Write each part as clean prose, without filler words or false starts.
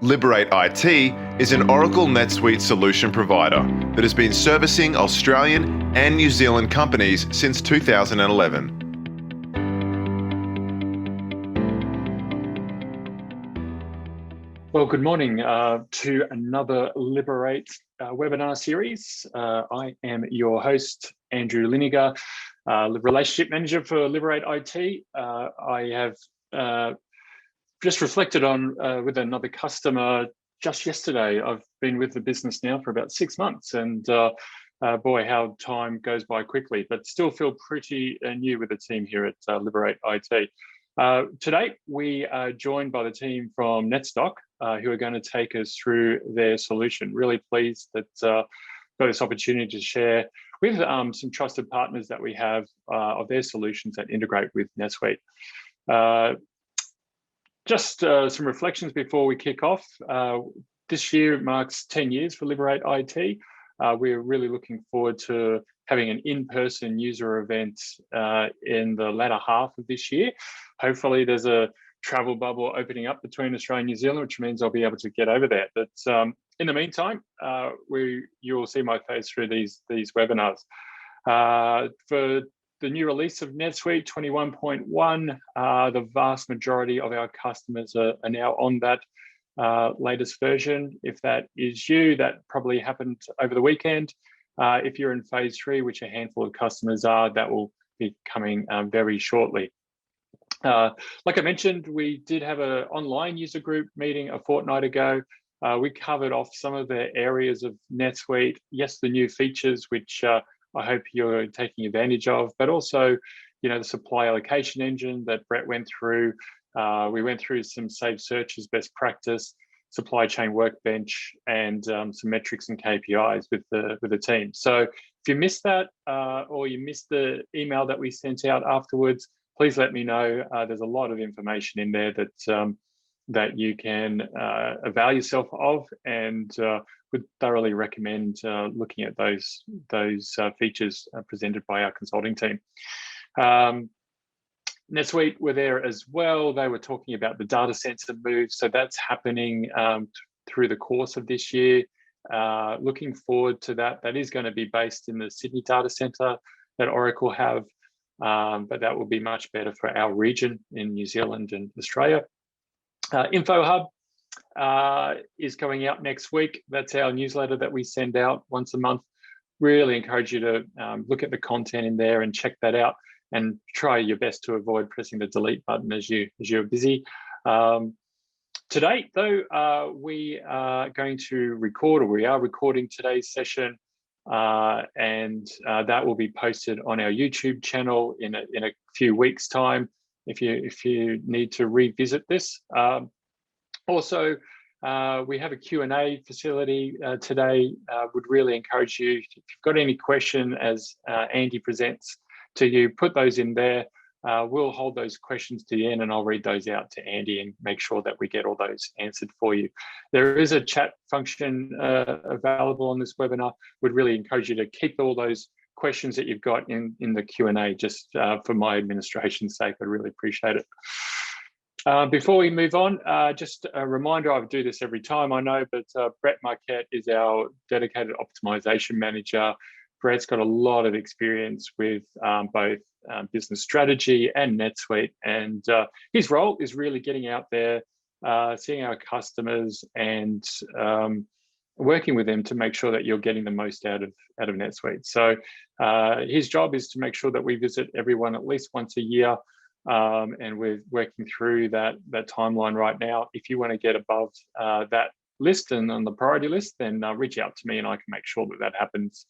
Liberate IT is an Oracle NetSuite solution provider that has been servicing Australian and New Zealand companies since 2011. Well, good morning to another Liberate webinar series. I am your host, Andrew Liniger, Relationship Manager for Liberate IT. I have just reflected on with another customer just yesterday. I've been with the business now for about 6 months, and boy, how time goes by quickly, but still feel pretty new with the team here at Liberate IT. Today, we are joined by the team from Netstock, who are going to take us through their solution. Really pleased that got this opportunity to share with some trusted partners that we have of their solutions that integrate with NetSuite. Just some reflections before we kick off. This year marks 10 years for Liberate IT. We're really looking forward to having an in-person user event in the latter half of this year. Hopefully there's a travel bubble opening up between Australia and New Zealand, which means I'll be able to get over there. But in the meantime, you will see my face through these webinars. For the new release of NetSuite 21.1, the vast majority of our customers are now on that latest version. If that is you, that probably happened over the weekend. If you're in phase 3, which a handful of customers are, that will be coming very shortly. Like I mentioned, we did have an online user group meeting a fortnight ago. We covered off some of the areas of NetSuite. Yes, the new features, which I hope you're taking advantage of, but also, the supply allocation engine that Brett went through. We went through some saved searches, best practice, supply chain workbench, and some metrics and KPIs with the team. So if you missed that or you missed the email that we sent out afterwards, please let me know. There's a lot of information in there that you can avail yourself of, and would thoroughly recommend looking at those features presented by our consulting team. NetSuite were there as well. They were talking about the data center move. So that's happening through the course of this year. Looking forward to that. That is going to be based in the Sydney data center that Oracle have, but that will be much better for our region in New Zealand and Australia. InfoHub is coming out next week. That's our newsletter that we send out once a month. Really encourage you to look at the content in there and check that out, and try your best to avoid pressing the delete button as you're busy. Today, though, we are going to record, or we are recording today's session, and that will be posted on our YouTube channel in a few weeks' time if you need to revisit this. Also, we have a Q&A facility today. Would really encourage you, if you've got any question as Andy presents to you, put those in there. We'll hold those questions to the end, and I'll read those out to Andy and make sure that we get all those answered for you. There is a chat function available on this webinar. Would really encourage you to keep all those questions that you've got in the Q&A, just for my administration's sake. I really appreciate it. Before we move on, just a reminder, I do this every time, I know, but Brett Marquette is our dedicated optimization manager. Brett's got a lot of experience with both business strategy and NetSuite, and his role is really getting out there, seeing our customers, and working with them to make sure that you're getting the most out of NetSuite. So his job is to make sure that we visit everyone at least once a year, and we're working through that timeline right now. If you want to get above that list and on the priority list, then reach out to me and I can make sure that happens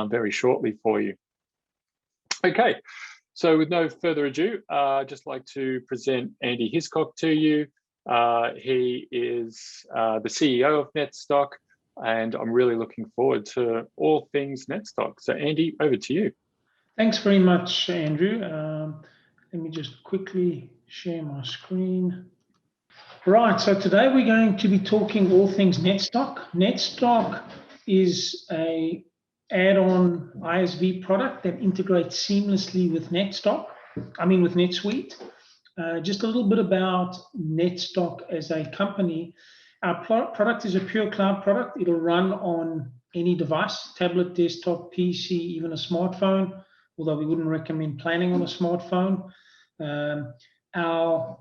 very shortly for you. Okay, so with no further ado, I'd just like to present Andy Hiscock to you. He is the CEO of Netstock, and I'm really looking forward to all things Netstock. So Andy, over to you. Thanks very much, Andrew. Let me just quickly share my screen. Right, so today we're going to be talking all things Netstock. Netstock is a add-on ISV product that integrates seamlessly with with NetSuite. Just a little bit about Netstock as a company. Our product is a pure cloud product. It'll run on any device, tablet, desktop, PC, even a smartphone, although we wouldn't recommend planning on a smartphone. Our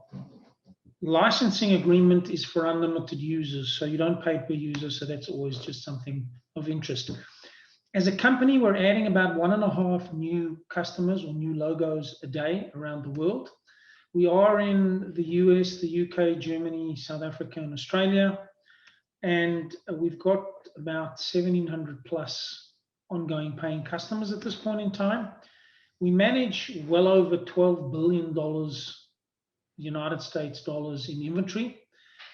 licensing agreement is for unlimited users, so you don't pay per user, so that's always just something of interest. As a company, we're adding about 1.5 new customers or new logos a day around the world. We are in the US, the UK, Germany, South Africa, and Australia, and we've got about 1,700 plus ongoing paying customers at this point in time. We manage well over $12 billion United States dollars in inventory,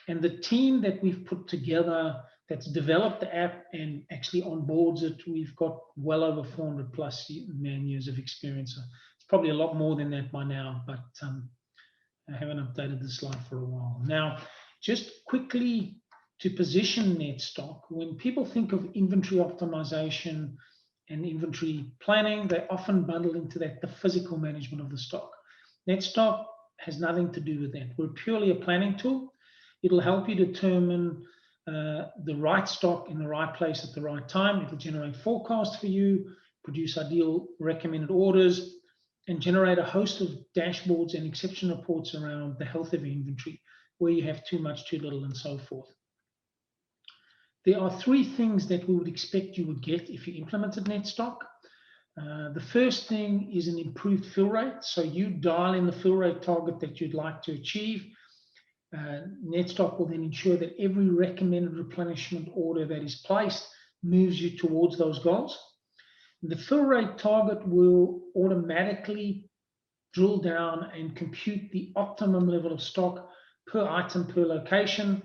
and the team that we've put together that's developed the app and actually onboards it, we've got well over 400 plus man years of experience. It's probably a lot more than that by now, but I haven't updated the slide for a while. Now, just quickly to position Netstock, when people think of inventory optimization and inventory planning, they often bundle into that the physical management of the stock. Netstock has nothing to do with that. We're purely a planning tool. It'll help you determine the right stock in the right place at the right time. It'll generate forecasts for you, produce ideal recommended orders, and generate a host of dashboards and exception reports around the health of your inventory, where you have too much, too little, and so forth. There are 3 things that we would expect you would get if you implemented Netstock. The first thing is an improved fill rate. So you dial in the fill rate target that you'd like to achieve. Netstock will then ensure that every recommended replenishment order that is placed moves you towards those goals. The fill rate target will automatically drill down and compute the optimum level of stock per item per location,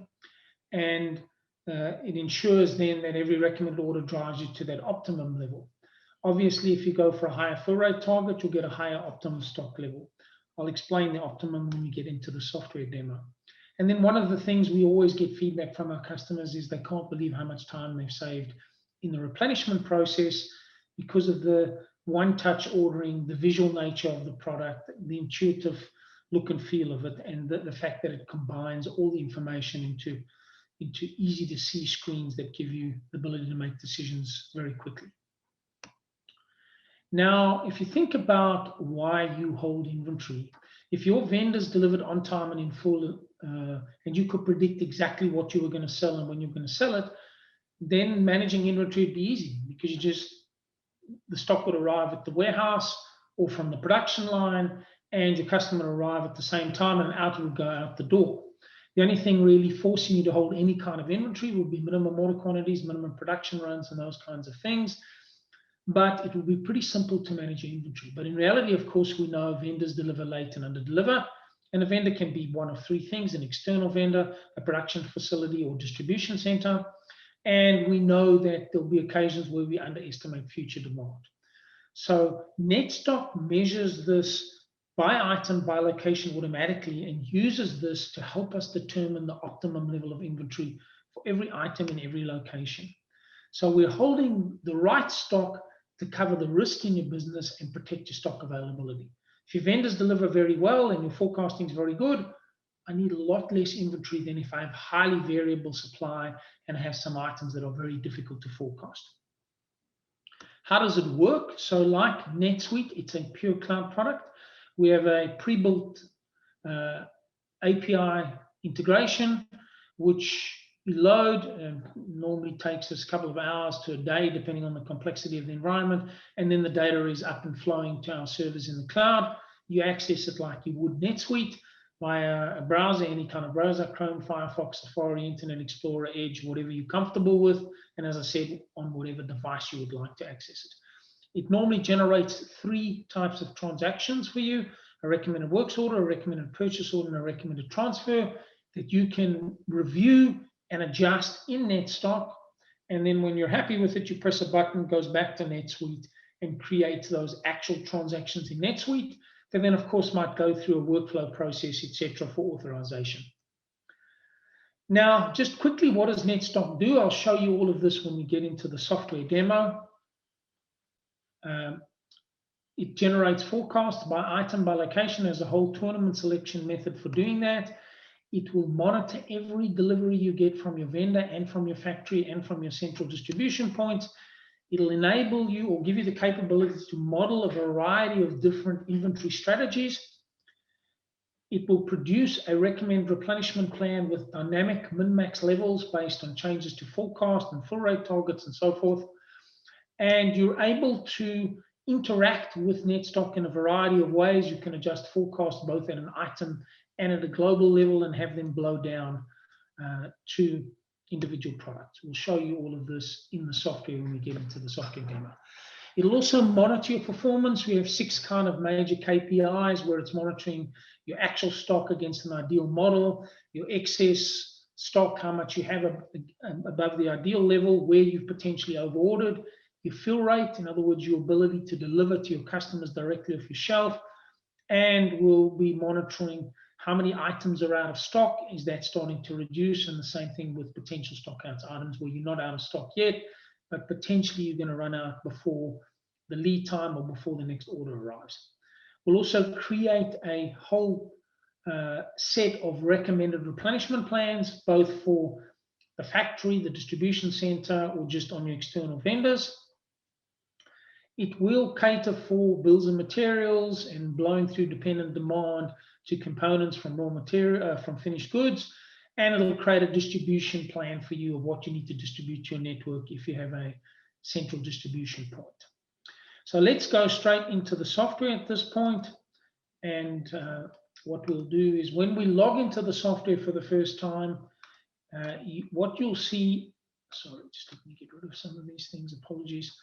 and it ensures then that every recommended order drives you to that optimum level. Obviously, if you go for a higher fill rate target, you'll get a higher optimum stock level. I'll explain the optimum when we get into the software demo. And then one of the things we always get feedback from our customers is they can't believe how much time they've saved in the replenishment process because of the one-touch ordering, the visual nature of the product, the intuitive look and feel of it, and the fact that it combines all the information into easy-to-see screens that give you the ability to make decisions very quickly. Now, if you think about why you hold inventory, if your vendors delivered on time and in full, and you could predict exactly what you were going to sell and when you're going to sell it, then managing inventory would be easy, because the stock would arrive at the warehouse or from the production line, and your customer would arrive at the same time, and out it would go out the door. The only thing really forcing you to hold any kind of inventory would be minimum order quantities, minimum production runs, and those kinds of things. But it will be pretty simple to manage your inventory. But in reality, of course, we know vendors deliver late and under-deliver. And a vendor can be one of 3 things: an external vendor, a production facility, or distribution center. And we know that there'll be occasions where we underestimate future demand. So Netstock measures this by item, by location automatically, and uses this to help us determine the optimum level of inventory for every item in every location. So we're holding the right stock to cover the risk in your business and protect your stock availability. If your vendors deliver very well and your forecasting is very good, I need a lot less inventory than if I have highly variable supply and have some items that are very difficult to forecast. How does it work? So like NetSuite, it's a pure cloud product. We have a pre-built API integration, which we load, and normally takes us a couple of hours to a day, depending on the complexity of the environment. And then the data is up and flowing to our servers in the cloud. You access it like you would NetSuite via a browser, any kind of browser, Chrome, Firefox, Safari, Internet Explorer, Edge, whatever you're comfortable with. And as I said, on whatever device you would like to access it. It normally generates 3 types of transactions for you: a recommended works order, a recommended purchase order, and a recommended transfer that you can review and adjust in Netstock. And then when you're happy with it, you press a button, it goes back to NetSuite and creates those actual transactions in NetSuite that then, of course, might go through a workflow process, etc., for authorization. Now, just quickly, what does Netstock do? I'll show you all of this when we get into the software demo. It generates forecasts by item, by location. There's a whole tournament selection method for doing that. It will monitor every delivery you get from your vendor and from your factory and from your central distribution points. It'll enable you or give you the capability to model a variety of different inventory strategies. It will produce a recommended replenishment plan with dynamic min-max levels based on changes to forecast and fill rate targets and so forth. And you're able to interact with NetStock in a variety of ways. You can adjust forecast both at an item and at a global level and have them blow down to individual products. We'll show you all of this in the software when we get into the software demo. It'll also monitor your performance. We have 6 kind of major KPIs where it's monitoring your actual stock against an ideal model, your excess stock, how much you have above the ideal level, where you've potentially overordered, your fill rate, in other words, your ability to deliver to your customers directly off your shelf, and we'll be monitoring how many items are out of stock. Is that starting to reduce? And the same thing with potential stock outs, items where you're not out of stock yet, but potentially you're going to run out before the lead time or before the next order arrives. We'll also create a whole set of recommended replenishment plans, both for the factory, the distribution center, or just on your external vendors. It will cater for bills and materials and blowing through dependent demand to components from raw material, from finished goods, and it'll create a distribution plan for you of what you need to distribute to your network if you have a central distribution point. So let's go straight into the software at this point. And what we'll do is when we log into the software for the first time, what you'll see, sorry, just let me get rid of some of these things, apologies,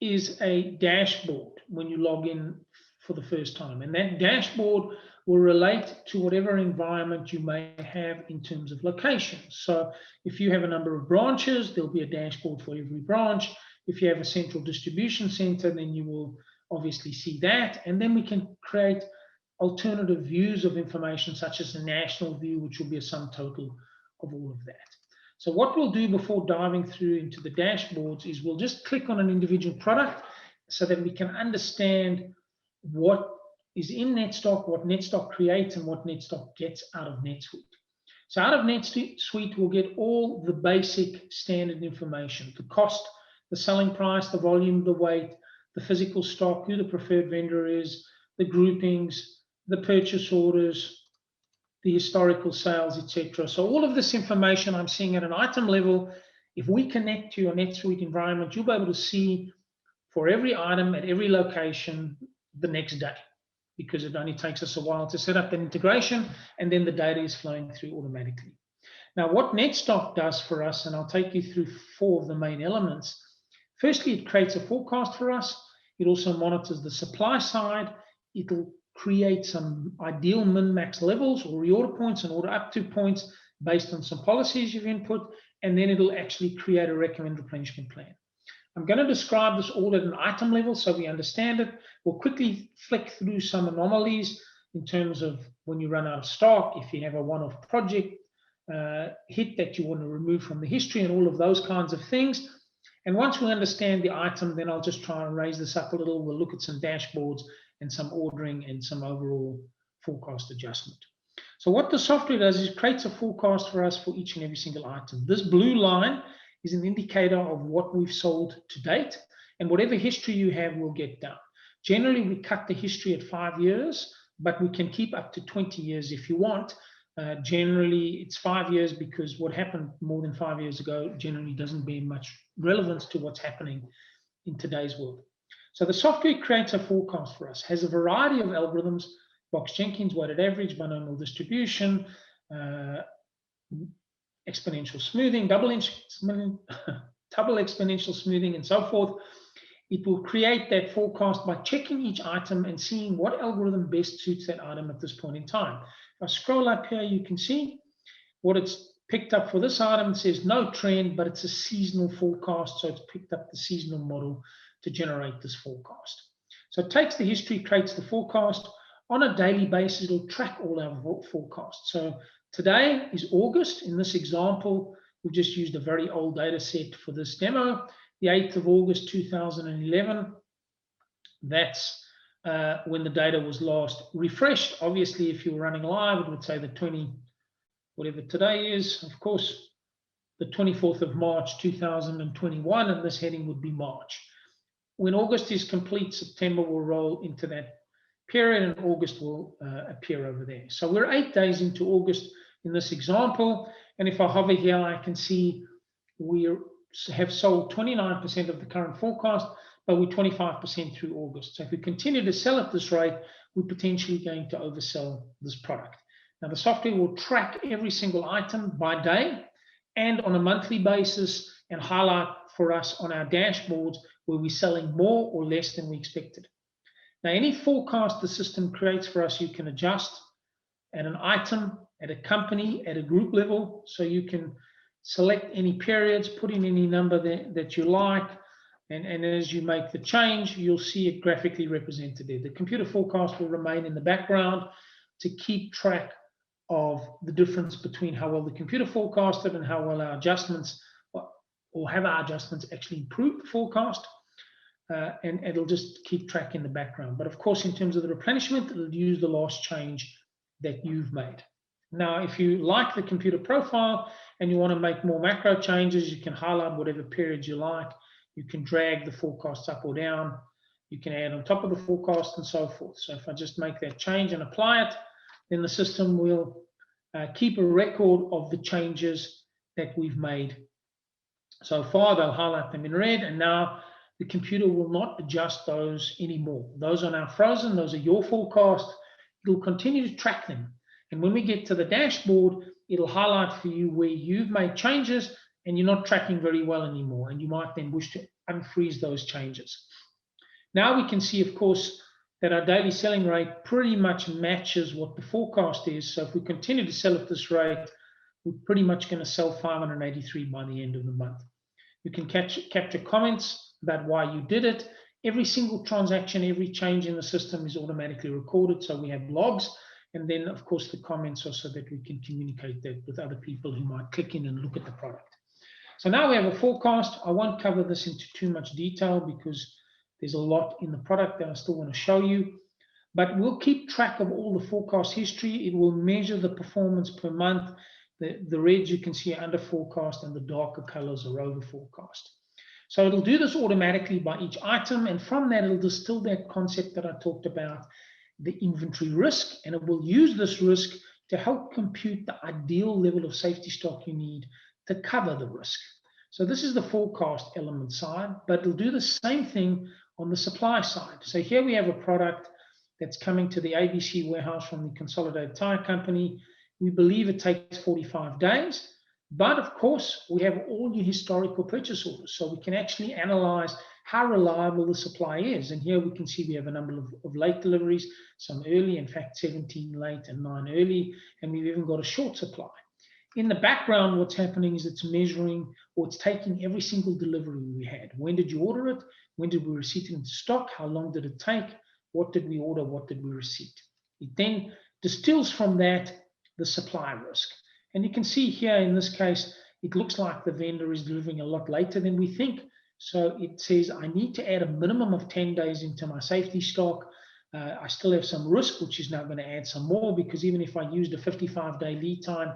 is a dashboard when you log in for the first time. And that dashboard will relate to whatever environment you may have in terms of location. So if you have a number of branches, there'll be a dashboard for every branch. If you have a central distribution center, then you will obviously see that. And then we can create alternative views of information, such as a national view, which will be a sum total of all of that. So what we'll do before diving through into the dashboards is we'll just click on an individual product so that we can understand what is in NetStock, what NetStock creates, and what NetStock gets out of NetSuite. So out of NetSuite, we'll get all the basic standard information: the cost, the selling price, the volume, the weight, the physical stock, who the preferred vendor is, the groupings, the purchase orders, the historical sales, etc. So all of this information I'm seeing at an item level. If we connect to your NetSuite environment, you'll be able to see for every item at every location the next day, because it only takes us a while to set up an integration, and then the data is flowing through automatically. Now, what NetStock does for us, and I'll take you through 4 of the main elements. Firstly, it creates a forecast for us. It also monitors the supply side. It'll create some ideal min-max levels or reorder points and order up to points based on some policies you've input, and then it'll actually create a recommended replenishment plan. I'm going to describe this all at an item level so we understand it. We'll quickly flick through some anomalies in terms of when you run out of stock, if you have a one-off project hit that you want to remove from the history, and all of those kinds of things. And once we understand the item, then I'll just try and raise this up a little. We'll look at some dashboards and some ordering and some overall forecast adjustment. So what the software does is creates a forecast for us for each and every single item. This blue line is an indicator of what we've sold to date, and whatever history you have will get down. Generally, we cut the history at 5 years, but we can keep up to 20 years if you want. Generally, it's 5 years because what happened more than 5 years ago generally doesn't bear much relevance to what's happening in today's world. So the software creates a forecast for us, has a variety of algorithms: Box-Jenkins, weighted average, binomial distribution, exponential smoothing, double exponential smoothing, and so forth. It will create that forecast by checking each item and seeing what algorithm best suits that item at this point in time. If I scroll up here, you can see what it's picked up for this item. It says no trend, but it's a seasonal forecast, so it's picked up the seasonal model to generate this forecast. So it takes the history, creates the forecast. On a daily basis, it'll track all our forecasts. So today is August. In this example, we've just used a very old data set for this demo. The 8th of August 2011. That's when the data was last refreshed. Obviously, if you were running live, it would say the 20, whatever today is, of course, the 24th of March 2021, and this heading would be March. When August is complete, September will roll into that period, and August will appear over there. So we're 8 days into August in this example, and if I hover here, I can see we have sold 29% of the current forecast, but we're 25% through August. So if we continue to sell at this rate, we're potentially going to oversell this product. Now, the software will track every single item by day and on a monthly basis, and highlight for us on our dashboards where we're selling more or less than we expected. Now, any forecast the system creates for us, you can adjust at an item, at a company, at a group level. So you can select any periods, put in any number that you like, and as you make the change, you'll see it graphically represented there. The computer forecast will remain in the background to keep track of the difference between how well the computer forecasted and how well our adjustments, or have our adjustments actually improved the forecast. And it'll just keep track in the background. But of course, in terms of the replenishment, it'll use the last change that you've made. Now, if you like the computer profile and you want to make more macro changes, you can highlight whatever periods you like. You can drag the forecasts up or down. You can add on top of the forecast and so forth. So if I just make that change and apply it, then the system will keep a record of the changes that we've made so far. They'll highlight them in red, and now the computer will not adjust those anymore. Those are now frozen. Those are your forecast. It'll continue to track them. And when we get to the dashboard, it'll highlight for you where you've made changes and you're not tracking very well anymore. And you might then wish to unfreeze those changes. Now we can see, of course, that our daily selling rate pretty much matches what the forecast is. So if we continue to sell at this rate, we're pretty much going to sell 583 by the end of the month. You can capture comments about why you did it. Every single transaction, every change in the system is automatically recorded. So we have logs, and then of course the comments are so that we can communicate that with other people who might click in and look at the product. So now we have a forecast. I won't cover this into too much detail because there's a lot in the product that I still want to show you, but we'll keep track of all the forecast history. It will measure the performance per month. The reds you can see are under forecast and the darker colors are over forecast. So it'll do this automatically by each item, and from that it'll distill that concept that I talked about, the inventory risk, and it will use this risk to help compute the ideal level of safety stock you need to cover the risk. So this is the forecast element side, but it'll do the same thing on the supply side. So here we have a product that's coming to the ABC warehouse from the Consolidated Tire Company. We believe it takes 45 days. But of course, we have all your historical purchase orders, so we can actually analyze how reliable the supply is. And here we can see we have a number of late deliveries, some early, in fact, 17 late and 9 early, and we've even got a short supply. In the background, what's happening is it's measuring, or it's taking every single delivery we had. When did you order it? When did we receive it into stock? How long did it take? What did we order? What did we receive? It then distills from that the supply risk. And you can see here in this case, it looks like the vendor is delivering a lot later than we think. So it says, I need to add a minimum of 10 days into my safety stock. I still have some risk, which is now going to add some more, because even if I used a 55-day lead time,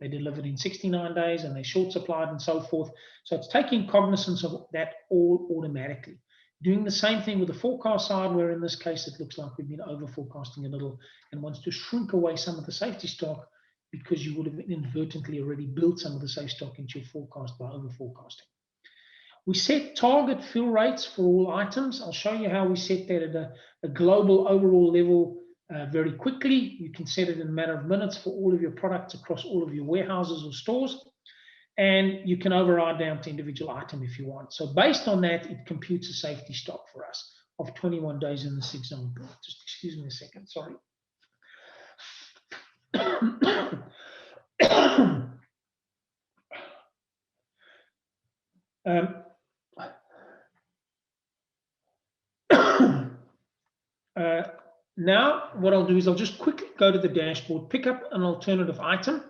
they delivered in 69 days and they short supplied and so forth. So it's taking cognizance of that all automatically. Doing the same thing with the forecast side, where in this case, it looks like we've been over forecasting a little and wants to shrink away some of the safety stock, because you would have inadvertently already built some of the safe stock into your forecast by over forecasting. We set target fill rates for all items. I'll show you how we set that at a global overall level very quickly. You can set it in a matter of minutes for all of your products across all of your warehouses or stores. And you can override down to individual item if you want. So based on that, it computes a safety stock for us of 21 days in this example. Just excuse me a second, sorry. Now, what I'll do is I'll just quickly go to the dashboard, pick up an alternative item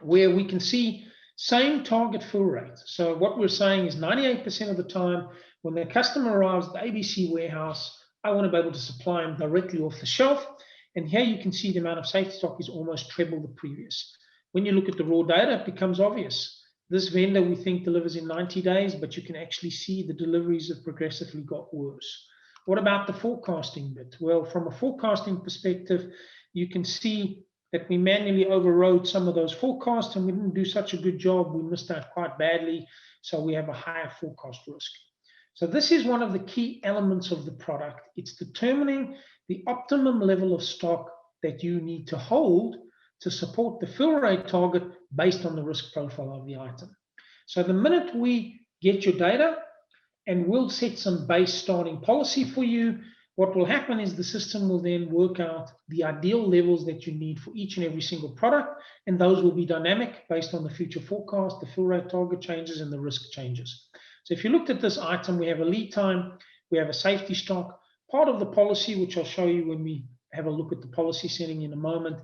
where we can see same target fill rate. So what we're saying is 98% of the time when the customer arrives at the ABC warehouse I want to be able to supply them directly off the shelf. And here you can see the amount of safety stock is almost treble the previous. When you look at the raw data, it becomes obvious. This vendor we think delivers in 90 days, but you can actually see the deliveries have progressively got worse. What about the forecasting bit? Well, from a forecasting perspective, you can see that we manually overrode some of those forecasts and we didn't do such a good job. We missed out quite badly, so we have a higher forecast risk. So this is one of the key elements of the product. It's determining the optimum level of stock that you need to hold to support the fill rate target based on the risk profile of the item. So the minute we get your data and we'll set some base starting policy for you, what will happen is the system will then work out the ideal levels that you need for each and every single product, and those will be dynamic based on the future forecast, the fill rate target changes, and the risk changes. So if you looked at this item, we have a lead time, we have a safety stock. Part of the policy, which I'll show you when we have a look at the policy setting in a moment,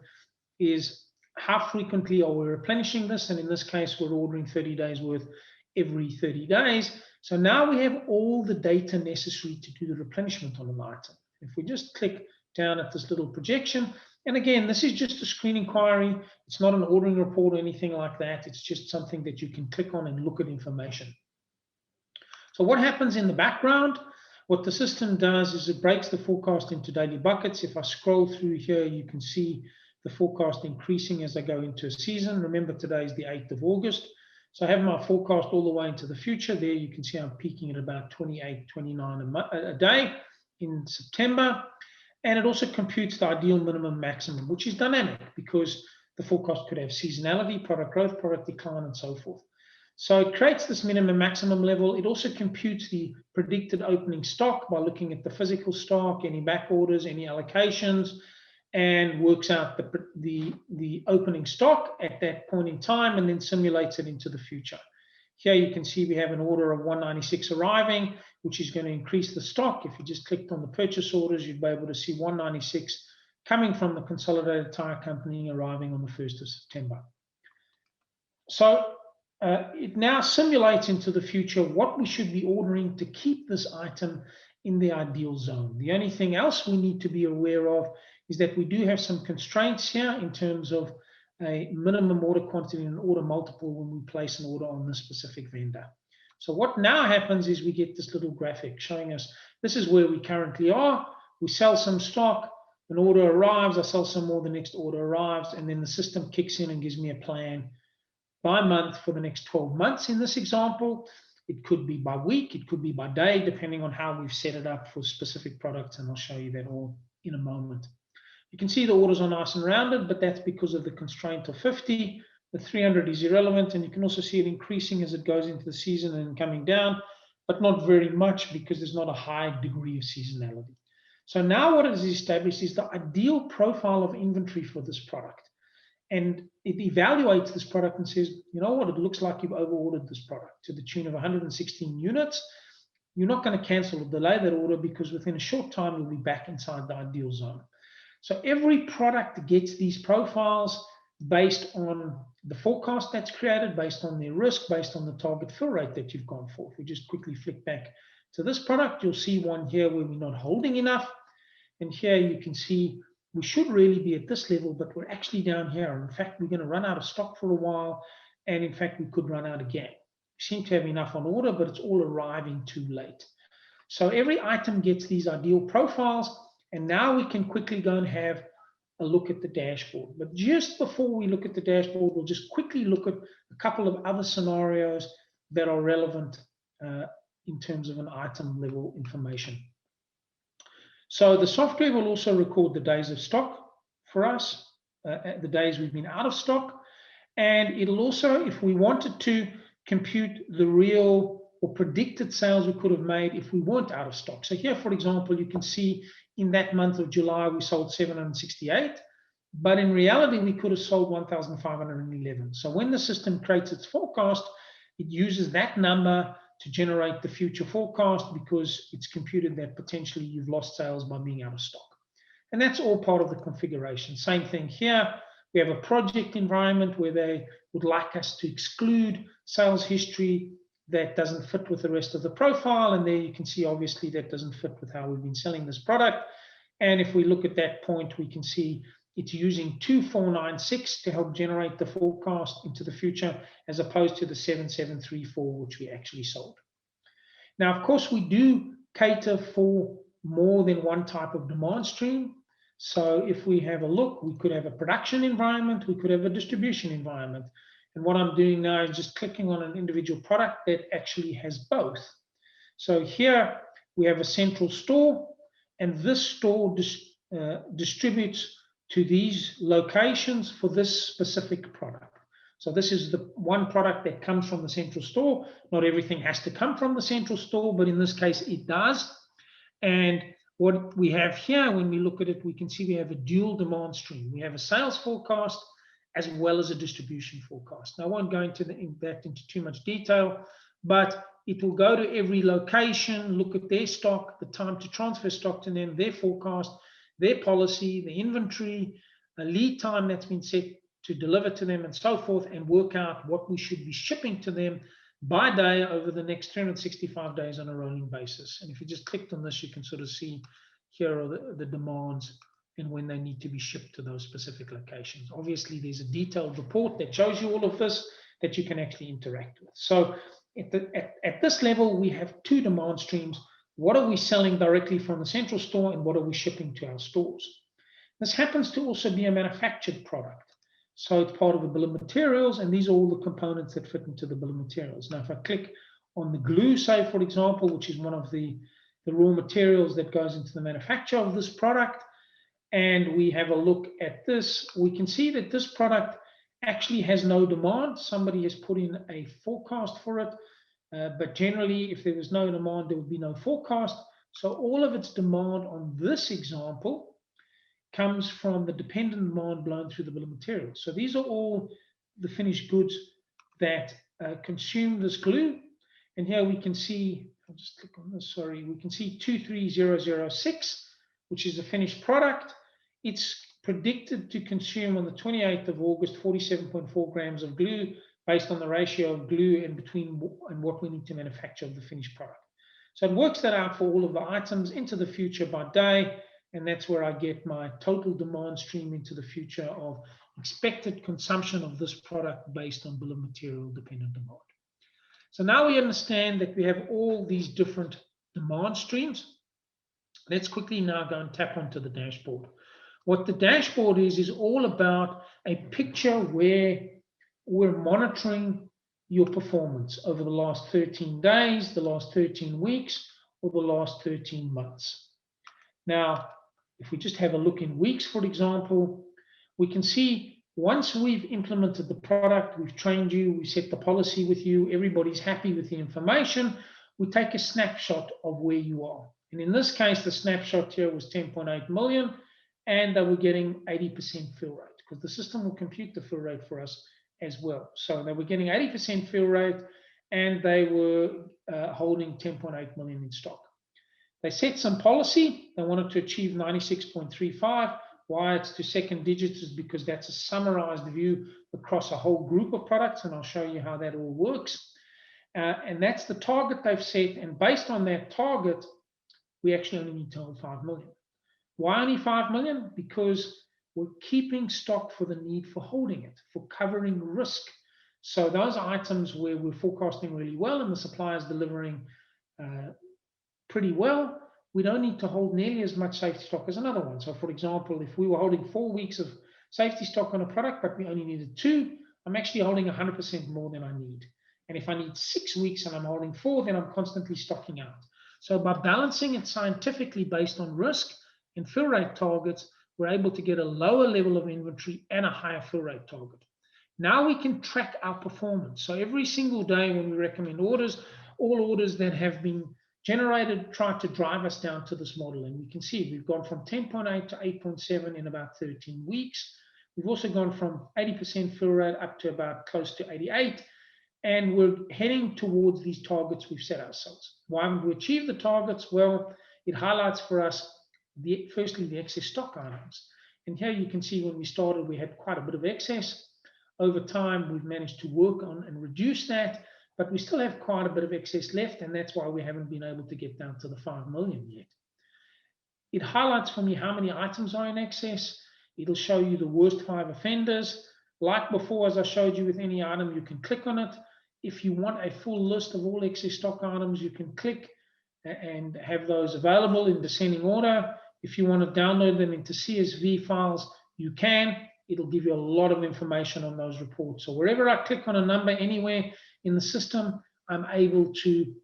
is how frequently are we replenishing this, and in this case we're ordering 30 days worth every 30 days. So now we have all the data necessary to do the replenishment on an item. If we just click down at this little projection, and again, this is just a screen inquiry, it's not an ordering report or anything like that, it's just something that you can click on and look at information. So what happens in the background? What the system does is it breaks the forecast into daily buckets. If I scroll through here, you can see the forecast increasing as I go into a season. Remember, today is the 8th of August. So I have my forecast all the way into the future. There you can see I'm peaking at about 28, 29 a day in September. And it also computes the ideal minimum maximum, which is dynamic because the forecast could have seasonality, product growth, product decline, and so forth. So it creates this minimum maximum level. It also computes the predicted opening stock by looking at the physical stock, any back orders, any allocations, and works out the opening stock at that point in time and then simulates it into the future. Here you can see we have an order of 196 arriving, which is going to increase the stock. If you just clicked on the purchase orders, you'd be able to see 196 coming from the Consolidated Tire Company arriving on the 1st of September. So it now simulates into the future what we should be ordering to keep this item in the ideal zone. The only thing else we need to be aware of is that we do have some constraints here in terms of a minimum order quantity and an order multiple when we place an order on this specific vendor. So what now happens is we get this little graphic showing us this is where we currently are. We sell some stock, an order arrives, I sell some more, the next order arrives, and then the system kicks in and gives me a plan by month for the next 12 months in this example. It could be by week, it could be by day, depending on how we've set it up for specific products, and I'll show you that all in a moment. You can see the orders are nice and rounded, but that's because of the constraint of 50. The 300 is irrelevant, and you can also see it increasing as it goes into the season and coming down, but not very much because there's not a high degree of seasonality. So now what it is established is the ideal profile of inventory for this product. And it evaluates this product and says, you know what, it looks like you've over-ordered this product to the tune of 116 units. You're not going to cancel or delay that order because within a short time, you'll be back inside the ideal zone. So every product gets these profiles based on the forecast that's created, based on their risk, based on the target fill rate that you've gone for. If we just quickly flick back to this product, you'll see one here where we're not holding enough. And here you can see we should really be at this level, but we're actually down here. In fact, we're going to run out of stock for a while. And in fact, we could run out again. We seem to have enough on order, but it's all arriving too late. So every item gets these ideal profiles. And now we can quickly go and have a look at the dashboard. But just before we look at the dashboard, we'll just quickly look at a couple of other scenarios that are relevant in terms of an item level information. So the software will also record the days of stock for us, the days we've been out of stock. And it'll also, if we wanted to, compute the real or predicted sales we could have made if we weren't out of stock. So here, for example, you can see in that month of July, we sold 768, but in reality, we could have sold 1,511. So when the system creates its forecast, it uses that number to generate the future forecast because it's computed that potentially you've lost sales by being out of stock. And that's all part of the configuration. Same thing here. We have a project environment where they would like us to exclude sales history that doesn't fit with the rest of the profile. And there you can see, obviously, that doesn't fit with how we've been selling this product. And if we look at that point, we can see it's using 2496 to help generate the forecast into the future, as opposed to the 7734, which we actually sold. Now, of course, we do cater for more than one type of demand stream. So if we have a look, we could have a production environment, we could have a distribution environment. And what I'm doing now is just clicking on an individual product that actually has both. So here we have a central store, and this store distributes to these locations for this specific product. So this is the one product that comes from the central store. Not everything has to come from the central store, but in this case it does. And what we have here, when we look at it, we can see we have a dual demand stream. We have a sales forecast as well as a distribution forecast. Now, I won't go into that into too much detail, but it will go to every location, look at their stock, the time to transfer stock to them, their forecast, their policy, the inventory, a lead time that's been set to deliver to them, and so forth, and work out what we should be shipping to them by day over the next 365 days on a rolling basis. And if you just clicked on this, you can sort of see here are the demands and when they need to be shipped to those specific locations. Obviously, there's a detailed report that shows you all of this that you can actually interact with. So at this level, we have two demand streams. What are we selling directly from the central store, and what are we shipping to our stores? This happens to also be a manufactured product. So it's part of a bill of materials, and these are all the components that fit into the bill of materials. Now, if I click on the glue, say, for example, which is one of the raw materials that goes into the manufacture of this product, and we have a look at this, we can see that this product actually has no demand. Somebody has put in a forecast for it, but generally, if there was no demand, there would be no forecast. So all of its demand on this example comes from the dependent demand blown through the bill of materials. So these are all the finished goods that consume this glue. And here we can see, I'll just click on this, sorry, we can see 23006, which is a finished product. It's predicted to consume on the 28th of August 47.4 grams of glue based on the ratio of glue and what we need to manufacture of the finished product. So it works that out for all of the items into the future by day, and that's where I get my total demand stream into the future of expected consumption of this product based on bill of material dependent demand. So now we understand that we have all these different demand streams. Let's quickly now go and tap onto the dashboard. What the dashboard is all about a picture where we're monitoring your performance over the last 13 days, the last 13 weeks, or the last 13 months. Now, if we just have a look in weeks, for example, we can see once we've implemented the product, we've trained you, we set the policy with you, everybody's happy with the information, we take a snapshot of where you are. And in this case, the snapshot here was 10.8 million, and they were getting 80% fill rate, because the system will compute the fill rate for us as well. So they were getting 80% fill rate, and they were holding 10.8 million in stock. They set some policy. They wanted to achieve 96.35. Why it's to second digits is because that's a summarized view across a whole group of products, and I'll show you how that all works. And that's the target they've set, and based on that target, we actually only need to hold 5 million. Why only 5 million? Because we're keeping stock for the need for holding it, for covering risk. So those items where we're forecasting really well and the supplier is delivering pretty well, we don't need to hold nearly as much safety stock as another one. So for example, if we were holding 4 weeks of safety stock on a product, but we only needed 2, I'm actually holding 100% more than I need. And if I need 6 weeks and I'm holding 4, then I'm constantly stocking out. So by balancing it scientifically based on risk and fill rate targets, we're able to get a lower level of inventory and a higher fill rate target. Now we can track our performance. So every single day when we recommend orders, all orders that have been generated try to drive us down to this model. And we can see we've gone from 10.8 to 8.7 in about 13 weeks. We've also gone from 80% fill rate up to about close to 88. And we're heading towards these targets we've set ourselves. Why would we achieve the targets? Well, it highlights for us, firstly, the excess stock items. And here you can see when we started, we had quite a bit of excess. Over time, we've managed to work on and reduce that. but we still have quite a bit of excess left, and that's why we haven't been able to get down to the 5 million yet. It highlights for me how many items are in excess. It'll show you the worst 5 offenders. Like before, as I showed you with any item, you can click on it. If you want a full list of all excess stock items, you can click and have those available in descending order. If you want to download them into CSV files, you can. It'll give you a lot of information on those reports. So wherever I click on a number anywhere in the system, I'm able to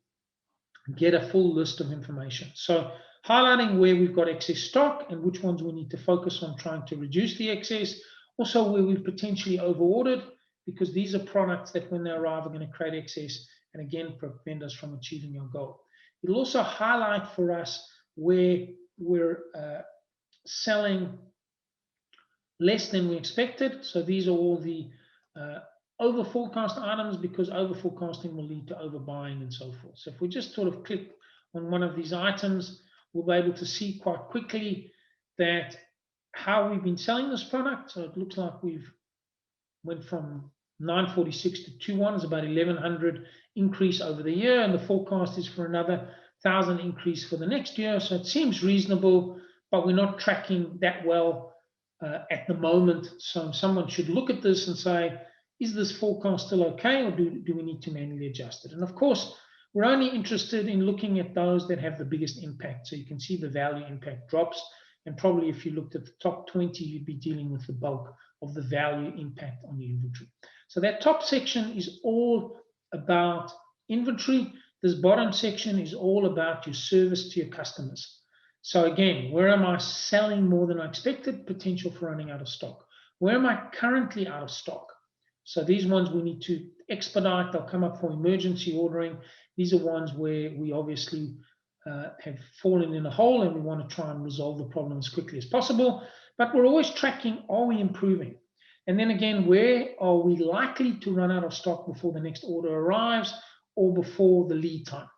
get a full list of information. So highlighting where we've got excess stock and which ones we need to focus on trying to reduce the excess. Also where we've potentially over-ordered, because these are products that when they arrive are going to create excess and again prevent us from achieving our goal. It'll also highlight for us where we're selling less than we expected. So these are all the over forecast items, because over forecasting will lead to overbuying and so forth. So if we just sort of click on one of these items, we'll be able to see quite quickly that how we've been selling this product. So it looks like we've went from 946 to 21, is about 1100 increase over the year, and the forecast is for another 1000 increase for the next year. So it seems reasonable, but we're not tracking that well at the moment. So someone should look at this and say, is this forecast still okay, or do we need to manually adjust it? And of course, we're only interested in looking at those that have the biggest impact. So you can see the value impact drops, and probably if you looked at the top 20, you'd be dealing with the bulk of the value impact on the inventory. So that top section is all about inventory. This bottom section is all about your service to your customers. So again, where am I selling more than I expected? Potential for running out of stock. Where am I currently out of stock? So these ones we need to expedite. They'll come up for emergency ordering. These are ones where we obviously have fallen in a hole and we want to try and resolve the problem as quickly as possible. But we're always tracking, are we improving? And then again, where are we likely to run out of stock before the next order arrives or before the lead time?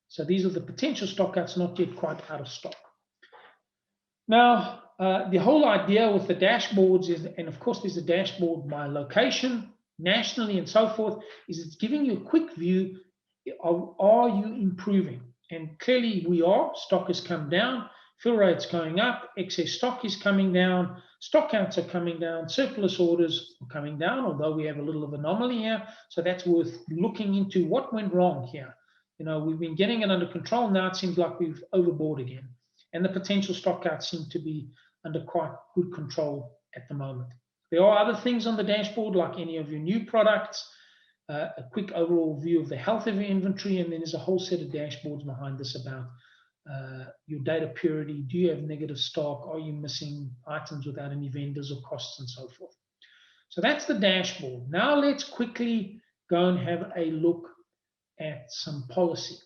So these are the potential stockouts not yet quite out of stock. Now, the whole idea with the dashboards is, and of course there's a dashboard by location, nationally and so forth, is it's giving you a quick view of, are you improving? And clearly we are. Stock has come down, fill rate's going up, excess stock is coming down, stock counts are coming down, surplus orders are coming down, although we have a little of anomaly here. So that's worth looking into what went wrong here. You know, we've been getting it under control. Now it seems like we've overbought again. And the potential stockouts seem to be under quite good control at the moment. There are other things on the dashboard, like any of your new products, a quick overall view of the health of your inventory, and then there's a whole set of dashboards behind this about your data purity. Do you have negative stock? Are you missing items without any vendors or costs and so forth? So that's the dashboard. Now let's quickly go and have a look at some policy.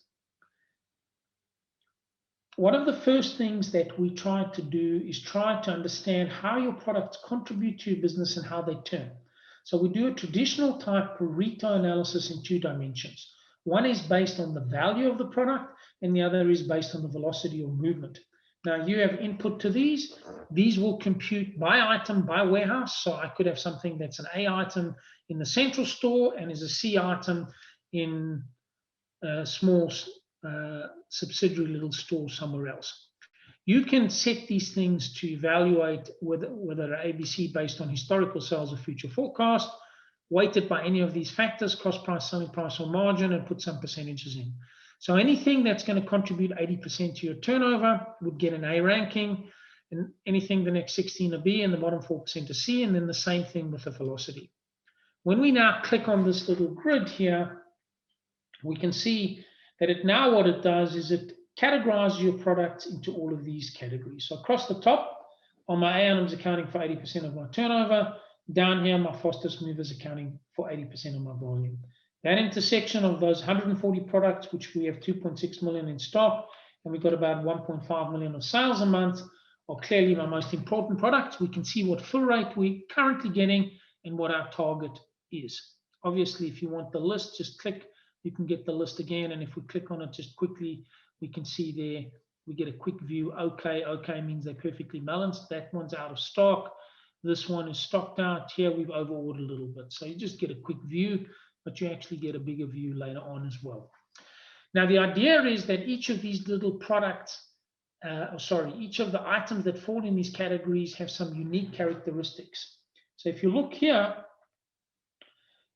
One of the first things that we try to do is try to understand how your products contribute to your business and how they turn. So we do a traditional type Pareto analysis in 2 dimensions. One is based on the value of the product, and the other is based on the velocity or movement. Now you have input to these. These will compute by item, by warehouse. So I could have something that's an A item in the central store and is a C item in a small subsidiary little store somewhere else. You can set these things to evaluate whether ABC based on historical sales or future forecast, weighted by any of these factors, cost price, selling price, or margin, and put some percentages in. So anything that's going to contribute 80% to your turnover would get an A ranking, and anything the next 16 a B, and the bottom 4% a C, and then the same thing with the velocity. When we now click on this little grid here, we can see that what it does is it categorizes your products into all of these categories. So across the top, on my A items accounting for 80% of my turnover, down here, my fastest movers accounting for 80% of my volume. That intersection of those 140 products, which we have 2.6 million in stock, and we've got about 1.5 million of sales a month, are clearly my most important products. We can see what fill rate we're currently getting and what our target is. Obviously, if you want the list, just click. You can get the list again, and if we click on it just quickly, we can see there, we get a quick view. Okay means they're perfectly balanced. That one's out of stock. This one is stocked out. Here we've overordered a little bit. So you just get a quick view. but you actually get a bigger view later on as well. Now, the idea is that each of these little products, each of the items that fall in these categories have some unique characteristics. So if you look here,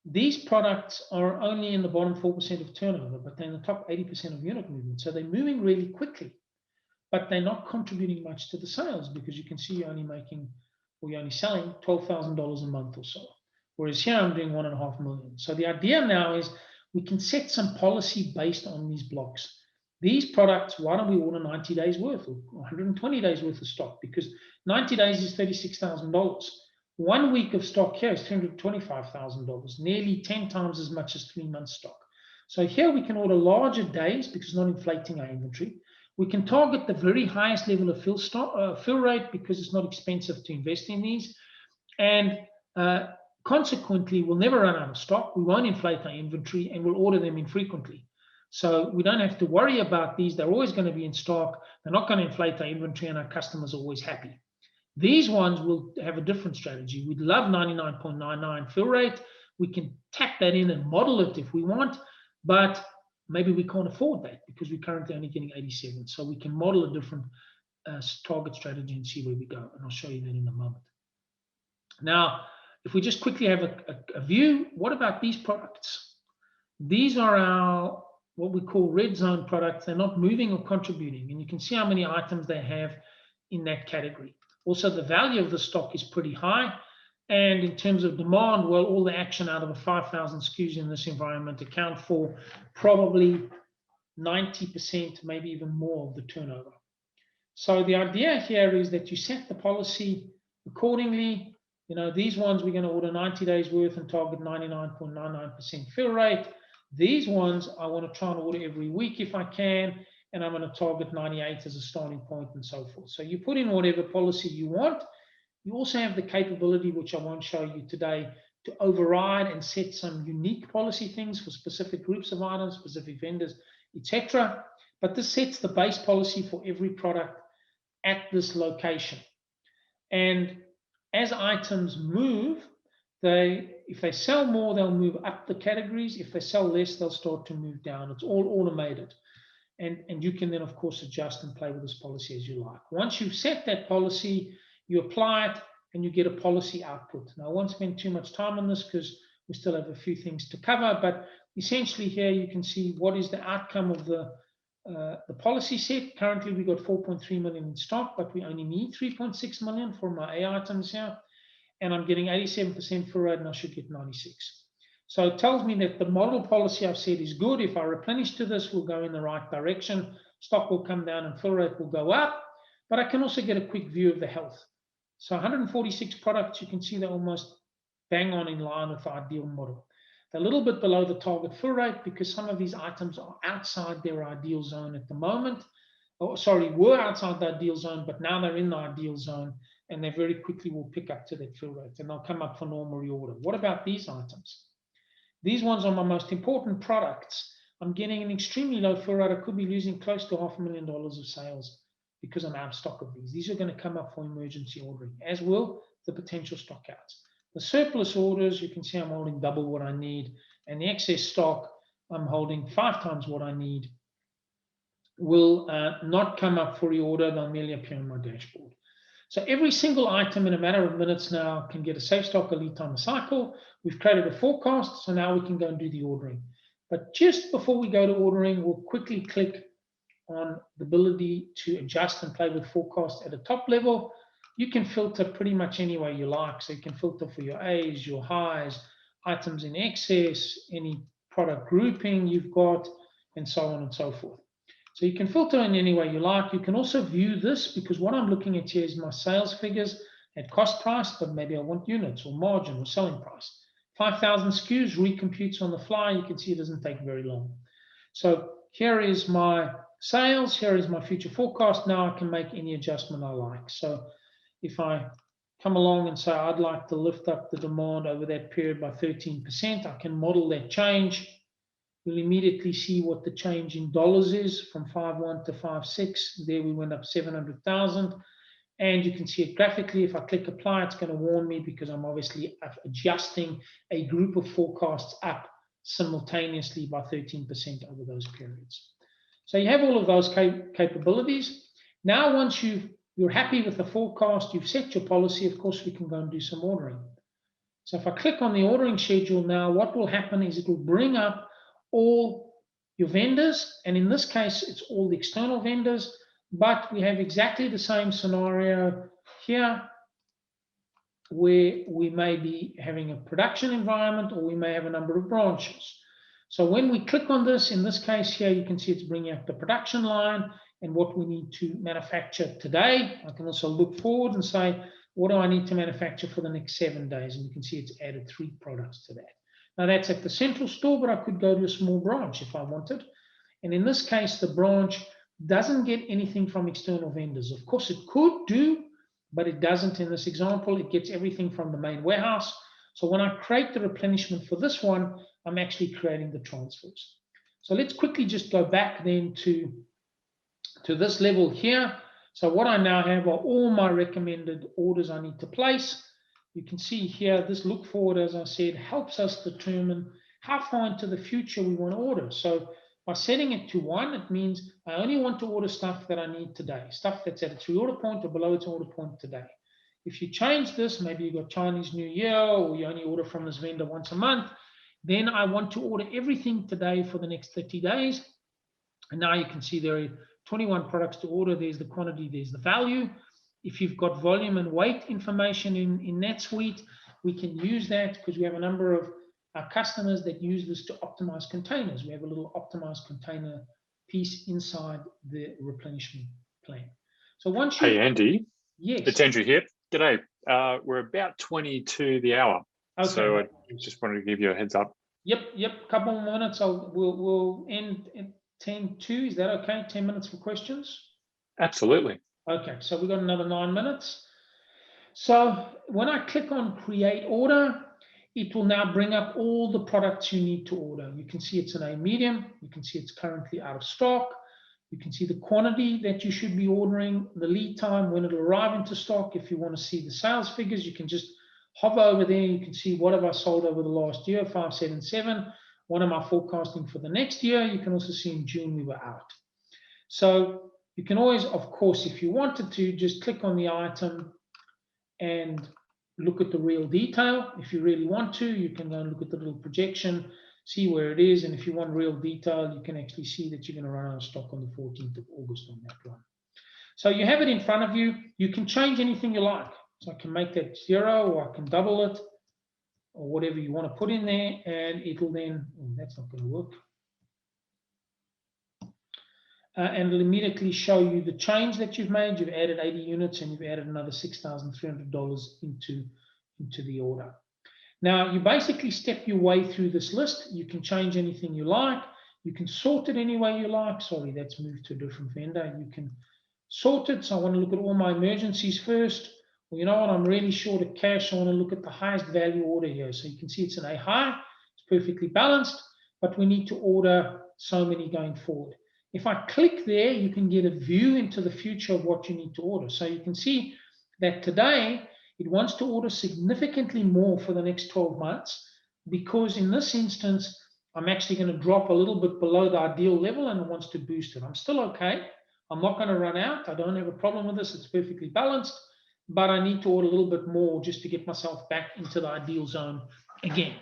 these products are only in the bottom 4% of turnover, but they're in the top 80% of unit movement. So they're moving really quickly, but they're not contributing much to the sales, because you can see you're only selling $12,000 a month or so. Whereas here I'm doing 1.5 million. So the idea now is we can set some policy based on these blocks. These products, why don't we order 90 days worth or 120 days worth of stock? Because 90 days is $36,000. 1 week of stock here is $325,000, nearly 10 times as much as 3 months stock. So here we can order larger days because it's not inflating our inventory. We can target the very highest level of fill rate because it's not expensive to invest in these. And consequently, we'll never run out of stock. We won't inflate our inventory, and we'll order them infrequently. So we don't have to worry about these. They're always going to be in stock. They're not going to inflate our inventory, and our customers are always happy. These ones will have a different strategy. We'd love 99.99 fill rate. We can tap that in and model it if we want, but maybe we can't afford that because we're currently only getting 87. So we can model a different target strategy and see where we go. And I'll show you that in a moment. Now, if we just quickly have a view, what about these products? These are our, what we call red zone products. They're not moving or contributing. And you can see how many items they have in that category. Also, the value of the stock is pretty high. And in terms of demand, well, all the action out of the 5,000 SKUs in this environment account for probably 90%, maybe even more of the turnover. So the idea here is that you set the policy accordingly. You know, these ones we're going to order 90 days worth and target 99.99% fill rate. These ones I want to try and order every week if I can, and I'm going to target 98 as a starting point and so forth. So you put in whatever policy you want. You also have the capability, which I won't show you today, to override and set some unique policy things for specific groups of items, specific vendors, etc. But this sets the base policy for every product at this location. And as items move, if they sell more, they'll move up the categories. If they sell less, they'll start to move down. It's all automated. And you can then, of course, adjust and play with this policy as you like. Once you've set that policy, you apply it and you get a policy output. Now, I won't spend too much time on this because we still have a few things to cover, but essentially here you can see what is the outcome of the policy set. Currently, we've got 4.3 million in stock, but we only need 3.6 million for my A items here. And I'm getting 87% fill rate, and I should get 96. So it tells me that the model policy I've said is good. If I replenish to this, we'll go in the right direction. Stock will come down and fill rate will go up. But I can also get a quick view of the health. So 146 products, you can see they're almost bang on in line with the ideal model. They're a little bit below the target fill rate because some of these items are outside their ideal zone at the moment. Oh, sorry, were outside the ideal zone, but now they're in the ideal zone, and they very quickly will pick up to that fill rate, and they'll come up for normal reorder. What about these items? These ones are my most important products. I'm getting an extremely low fill rate. I could be losing close to $500,000 of sales because I'm out of stock of these. These are going to come up for emergency ordering, as will the potential stockouts. The surplus orders, you can see I'm holding double what I need, and the excess stock, I'm holding 5 times what I need, will not come up for reorder. They'll merely appear on my dashboard. So every single item in a matter of minutes now can get a safe stock, a lead time, a cycle. We've created a forecast, so now we can go and do the ordering. But just before we go to ordering, we'll quickly click on the ability to adjust and play with forecast at a top level. You can filter pretty much any way you like. So you can filter for your A's, your highs, items in excess, any product grouping you've got, and so on and so forth. So you can filter in any way you like. You can also view this because what I'm looking at here is my sales figures at cost price, but maybe I want units or margin or selling price. 5,000 SKUs recomputes on the fly. You can see it doesn't take very long. So here is my sales. Here is my future forecast. Now I can make any adjustment I like. So if I come along and say I'd like to lift up the demand over that period by 13%, I can model that change. You'll immediately see what the change in dollars is from 5.1 to 5.6. There we went up 700,000. And you can see it graphically. If I click apply, it's going to warn me because I'm obviously adjusting a group of forecasts up simultaneously by 13% over those periods. So you have all of those capabilities. Now, once you're happy with the forecast, you've set your policy, of course, we can go and do some ordering. So if I click on the ordering schedule now, what will happen is it will bring up all your vendors. And in this case, it's all the external vendors, but we have exactly the same scenario here where we may be having a production environment or we may have a number of branches. So when we click on this, in this case here, you can see it's bringing up the production line and what we need to manufacture today. I can also look forward and say, what do I need to manufacture for the next 7 days? And you can see it's added 3 products to that. Now that's at the central store, but I could go to a small branch if I wanted. And in this case, the branch doesn't get anything from external vendors. Of course, it could do, but it doesn't in this example. It gets everything from the main warehouse. So when I create the replenishment for this one, I'm actually creating the transfers. So let's quickly just go back then to this level here. So what I now have are all my recommended orders I need to place. You can see here, this look forward, as I said, helps us determine how far into the future we want to order. So by setting it to 1, it means I only want to order stuff that I need today, stuff that's at its reorder point or below its order point today. If you change this, maybe you've got Chinese New Year or you only order from this vendor once a month, then I want to order everything today for the next 30 days. And now you can see there are 21 products to order. There's the quantity, there's the value. If you've got volume and weight information in NetSuite, we can use that because we have a number of our customers that use this to optimize containers. We have a little optimized container piece inside the replenishment plan. So once you... Hey, Andy. Yes. It's Andrew here. G'day. We're about 20 to the hour. Okay. So I just wanted to give you a heads up. Yep. Couple more minutes. We'll end at 10:02. Is that okay? 10 minutes for questions? Absolutely. Okay, so we've got another 9 minutes. So when I click on create order, it will now bring up all the products you need to order. You can see it's an A medium. You can see it's currently out of stock. You can see the quantity that you should be ordering, the lead time, when it'll arrive into stock. If you want to see the sales figures, you can just hover over there. You can see what have I sold over the last year, 577. What am I forecasting for the next year? You can also see in June we were out. So you can always, of course, if you wanted to, just click on the item and look at the real detail. If you really want to, you can go and look at the little projection, see where it is. And if you want real detail, you can actually see that you're going to run out of stock on the 14th of August on that one. So you have it in front of you. You can change anything you like. So I can make that 0 or I can double it or whatever you want to put in there. And it'll then, that's not going to work. And it'll immediately show you the change that you've made. You've added 80 units and you've added another $6,300 into the order. Now, you basically step your way through this list. You can change anything you like. You can sort it any way you like. Sorry, that's moved to a different vendor. You can sort it. So I want to look at all my emergencies first. Well, you know what? I'm really short of cash. I want to look at the highest value order here. So you can see it's an A high. It's perfectly balanced, but we need to order so many going forward. If I click there, you can get a view into the future of what you need to order. So you can see that today it wants to order significantly more for the next 12 months because in this instance, I'm actually going to drop a little bit below the ideal level and it wants to boost it. I'm still okay. I'm not going to run out. I don't have a problem with this. It's perfectly balanced, but I need to order a little bit more just to get myself back into the ideal zone again.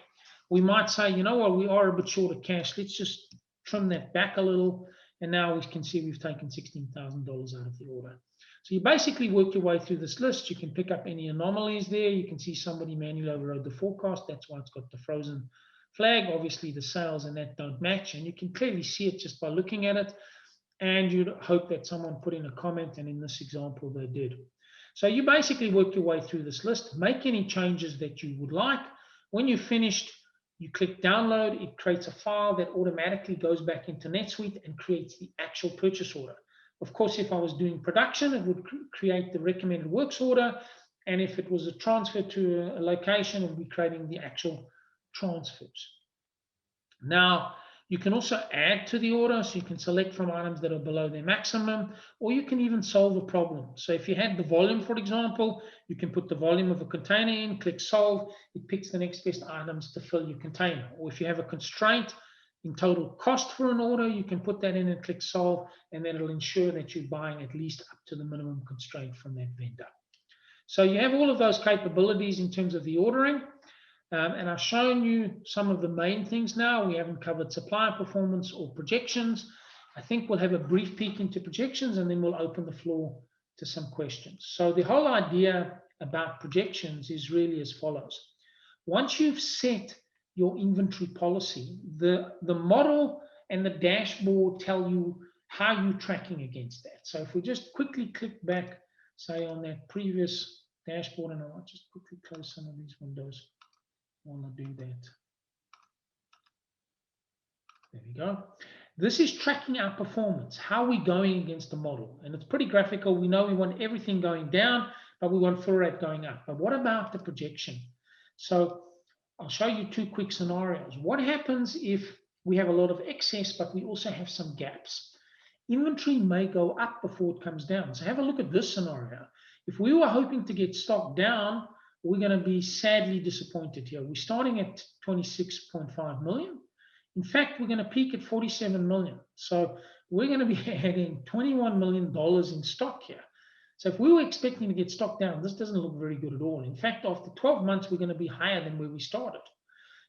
We might say, you know what, we are a bit short of cash. Let's just trim that back a little. And now we can see we've taken $16,000 out of the order. So you basically work your way through this list. You can pick up any anomalies there. You can see somebody manually overrode the forecast. That's why it's got the frozen flag. Obviously, the sales and that don't match. And you can clearly see it just by looking at it. And you'd hope that someone put in a comment. And in this example, they did. So you basically work your way through this list. Make any changes that you would like. When you've finished, you click download, it creates a file that automatically goes back into NetSuite and creates the actual purchase order. Of course, if I was doing production, it would create the recommended works order. And if it was a transfer to a location, it would be creating the actual transfers. Now, You can also add to the order, so you can select from items that are below their maximum, or you can even solve a problem. So if you had the volume, for example, you can put the volume of a container in, click solve, it picks the next best items to fill your container. Or if you have a constraint in total cost for an order, you can put that in and click solve, and then it'll ensure that you're buying at least up to the minimum constraint from that vendor. So you have all of those capabilities in terms of the ordering. And I've shown you some of the main things now. We haven't covered supplier performance or projections. I think we'll have a brief peek into projections, and then we'll open the floor to some questions. So the whole idea about projections is really as follows. Once you've set your inventory policy, the model and the dashboard tell you how you're tracking against that. So if we just quickly click back, say on that previous dashboard, and I'll just quickly close some of these windows. I want to do that. There we go. This is tracking our performance. How are we going against the model? And it's pretty graphical. We know we want everything going down, but we want fill rate going up. But what about the projection? So I'll show you two quick scenarios. What happens if we have a lot of excess, but we also have some gaps? Inventory may go up before it comes down. So have a look at this scenario. If we were hoping to get stock down, we're going to be sadly disappointed here. We're starting at 26.5 million. In fact, we're going to peak at 47 million. So we're going to be adding $21 million in stock here. So if we were expecting to get stock down, this doesn't look very good at all. In fact, after 12 months, we're going to be higher than where we started.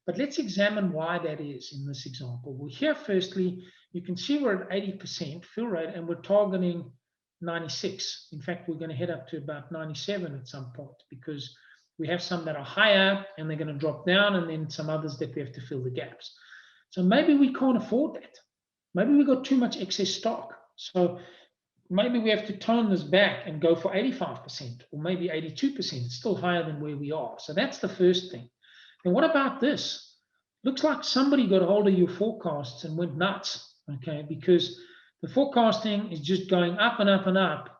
But let's examine why that is in this example. Well, here, firstly, you can see we're at 80% fill rate, and we're targeting 96. In fact, we're going to head up to about 97 at some point, because we have some that are higher and they're going to drop down, and then some others that we have to fill the gaps. So maybe we can't afford that. Maybe we got too much excess stock. So maybe we have to tone this back and go for 85% or maybe 82%. It's still higher than where we are. So that's the first thing. And what about this? Looks like somebody got a hold of your forecasts and went nuts, okay? Because the forecasting is just going up and up and up